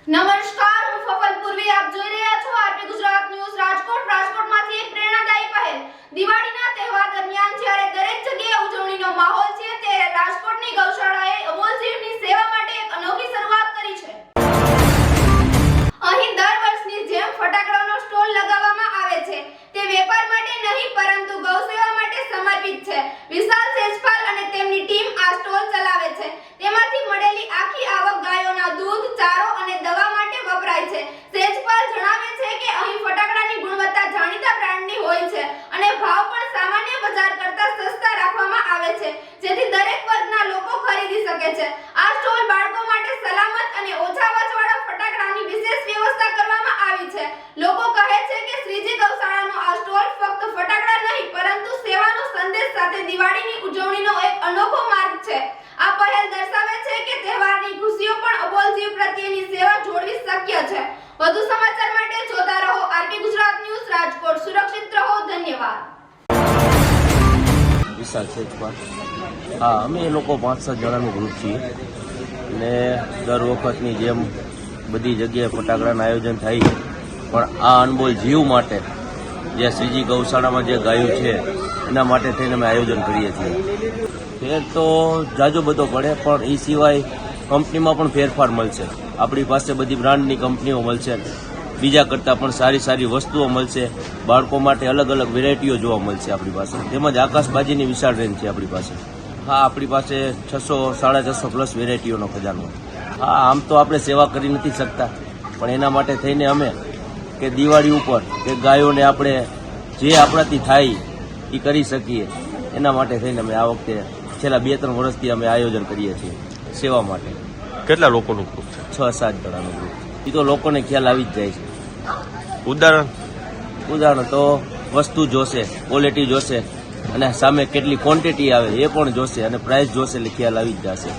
નમસ્કાર, હું ફફલ પૂર્વી. આપ જોઈ રહ્યા છો આરપી ગુજરાત ન્યૂઝ રાજકોટ. રાજકોટમાંથી એક પ્રેરણાદાયી પહેલ. દિવાળીના તહેવાર દરમિયાન જ્યારે દરેક જગ્યાએ ઉજવણીનો માહોલ છે, ત્યારે રાજકોટની ગૌશાળાએ અમૂલ જીવની સેવા માટે એક અનોખી શરૂઆત કરી છે. અહીં દર વર્ષની જેમ ફટાકડાનો સ્ટોલ લગાવવામાં આવે છે. તે વેપાર માટે નહીં, પરંતુ ગૌસેવા માટે સમર્પિત છે. વિશાલ સેજપાલ અને તેમની ટીમ આ સ્ટોલ ચલાવે છે. તેમાંથી મળેલી આખી આવક ગાયોના દૂધ, ચારો અને દવા માટે વપરાય છે. સેજપાલ જણાવે છે કે અહીં ફટાકડાની ગુણવત્તા જાણીતા બ્રાન્ડની હોય છે અને ભાવ પણ સામાન્ય બજાર કરતાં સસ્તા રાખવામાં આવે છે, જેથી દરેક વર્ગના લોકો ખરીદી શકે છે. આ સ્ટોલ બાળકો માટે સલામત અને ઓછા અવાજવાળા ફટાકડાની વિશેષ વ્યવસ્થા કરવામાં આવી છે. લોકો કહે છે કે શ્રીજી ગૌશાળાનો આ સ્ટોલ ફક્ત ફટાકડા નહીં, પરંતુ સેવાનો સંદેશ સાથે દિવાળીની ઉજવણીનો એક અનોખો માર્ગ છે. આ પહેલ દર્શાવે છે કે તહેવારની ખુશીઓ પણ અબોલ જીવ પ્રત્યેની સેવા જોડવી શક્ય છે. વધુ સમાચાર માટે જોતા રહો આરપી ગુજરાત ન્યૂઝ રાજકોટ. સુરક્ષિત રહો. ધન્યવાદ. વિશાલ સેજપાલ. હા, અમે એ લોકો 5-7 જણાનું ગ્રુપ છીએ અને દર વખતની જેમ બધી જગ્યાએ ફટાકડાનું આયોજન થાય છે, પણ આ અનમોલ જીવ માટે જે શ્રીજી ગૌશાળામાં જે ગાયું છે એના માટે થઈને અમે આયોજન કરીએ છીએ. ફેર તો જાજો બધો પડે, પણ એ સિવાય કંપનીમાં પણ ફેરફાર મળશે. આપણી પાસે બધી બ્રાન્ડની કંપનીઓ મળશે, બીજા કરતાં પણ સારી સારી વસ્તુઓ મળશે. બાળકો માટે અલગ અલગ વેરાયટીઓ જોવા મળશે આપણી પાસે. તેમજ આકાશબાજીની વિશાળ રેન્જ છે આપણી પાસે. હા, આપણી પાસે 600-650 વેરાયટીઓનો ખજાનો. હા, આમ તો આપણે સેવા કરી નથી શકતા, પણ એના માટે થઈને અમે કે દિવાળી ઉપર કે ગાયોને આપણે જે આપણાથી થાય એ કરી શકીએ, એના માટે થઈને અમે આ વખતે છેલ્લા 2-3 વર્ષથી અમે આયોજન કરીએ છીએ સેવા માટે. કેટલા લોકોનું ગ્રુપ છે? 6-7 જણાનું ગ્રુપ. એ તો લોકોને ખ્યાલ આવી જ જાય છે. ઉદાહરણ તો વસ્તુ જોશે, ક્વોલિટી જોશે અને સામે કેટલી ક્વોન્ટિટી આવે એ પણ જોશે અને પ્રાઇસ જોશે એટલે ખ્યાલ આવી જ જશે.